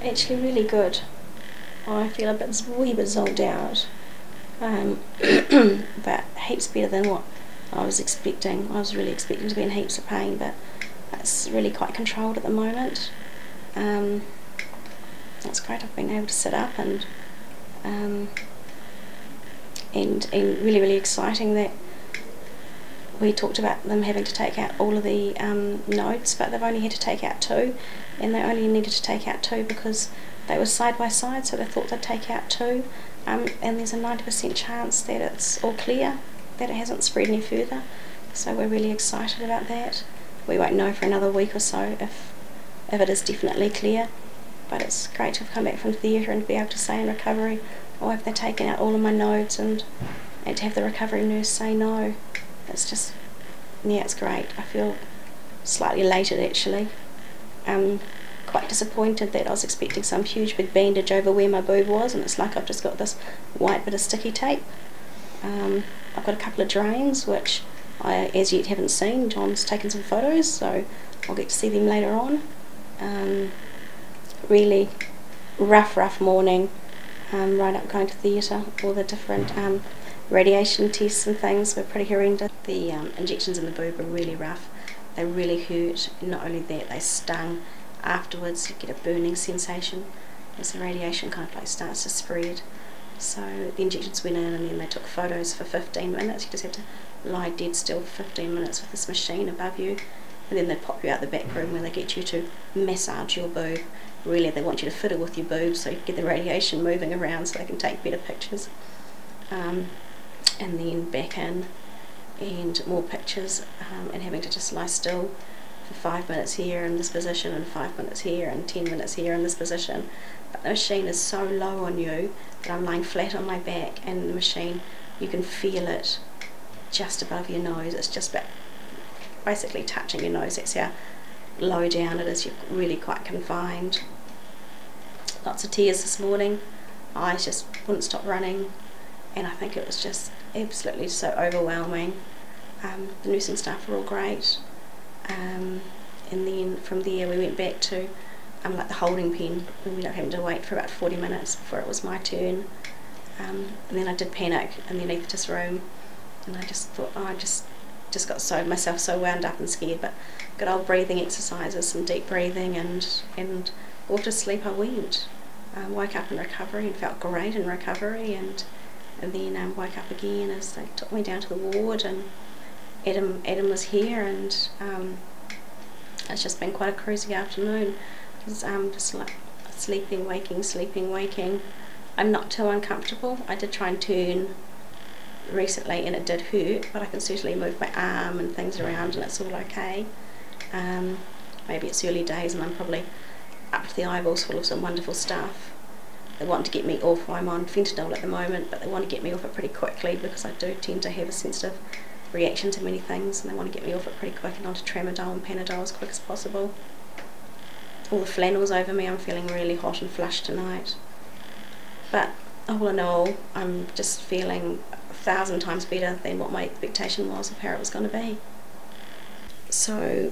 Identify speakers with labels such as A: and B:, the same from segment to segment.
A: Actually really good. I feel a wee bit zoned out, but heaps better than what I was expecting. I was really expecting to be in heaps of pain, but it's really quite controlled at the moment. That's great. I've been able to sit up and really exciting that we talked about them having to take out all of the nodes, but they've only had to take out 2, and they only needed to take out 2 because they were side by side, so they thought they'd take out 2, and there's a 90% chance that it's all clear, that it hasn't spread any further, so we're really excited about that. We won't know for another week or so if it is definitely clear, but it's great to have come back from theatre and be able to say in recovery, oh, have they taken out all of my nodes, and to have the recovery nurse say no. It's just, yeah, it's great. I feel slightly elated actually. Quite disappointed that I was expecting some huge big bandage over where my boob was, and it's like I've just got this white bit of sticky tape. I've got a couple of drains which I as yet haven't seen. John's taken some photos, so I'll get to see them later on. Really rough morning, right up going to theatre. All the different radiation tests and things were pretty horrendous. The injections in the boob are really rough. They really hurt. Not only that, they stung. Afterwards you get a burning sensation as the radiation kind of like starts to spread. So the injections went in, and then they took photos for 15 minutes. You just have to lie dead still for 15 minutes with this machine above you, and then they pop you out the back room where they get you to massage your boob. Really, they want you to fiddle with your boob so you can get the radiation moving around so they can take better pictures. And then back in and more pictures, and having to just lie still for 5 minutes here in this position, and 5 minutes here, and 10 minutes here in this position. But the machine is so low on you that I'm lying flat on my back, and the machine, you can feel it just above your nose. It's just basically touching your nose. That's how low down it is. You're really quite confined. Lots of tears this morning. Eyes just wouldn't stop running, and I think it was just absolutely so overwhelming. The nursing staff were all great, and then from there we went back to like the holding pen. We ended up having to wait for about 40 minutes before it was my turn, and then I did panic in the anaesthetist room, and I just thought, oh, I just got myself so wound up and scared. But good old breathing exercises, some deep breathing, and off to sleep I went. Woke up in recovery and felt great in recovery, and then woke up again as they took me down to the ward, and Adam was here, and it's just been quite a crazy afternoon. Just like sleeping, waking. I'm not too uncomfortable. I did try and turn recently and it did hurt, but I can certainly move my arm and things around and it's all okay. Maybe it's early days and I'm probably up to the eyeballs full of some wonderful stuff. They want to get me off. I'm on fentanyl at the moment, but they want to get me off it pretty quickly because I do tend to have a sensitive reaction to many things, and they want to get me off it pretty quick and onto tramadol and panadol as quick as possible. All the flannels over me. I'm feeling really hot and flushed tonight, but all in all I'm just feeling 1,000 times better than what my expectation was of how it was going to be. So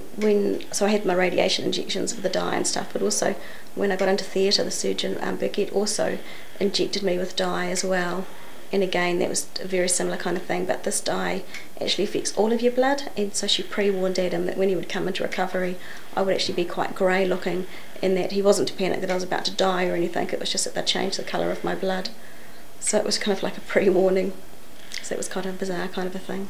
A: I had my radiation injections with the dye and stuff, but also when I got into theatre, the surgeon Birgit also injected me with dye as well, and again that was a very similar kind of thing, but this dye actually affects all of your blood, and so she pre-warned Adam that when he would come into recovery I would actually be quite grey looking, and that he wasn't to panic that I was about to die or anything. It was just that they'd changed the colour of my blood, so it was kind of like a pre-warning. So it was kind of a bizarre kind of a thing.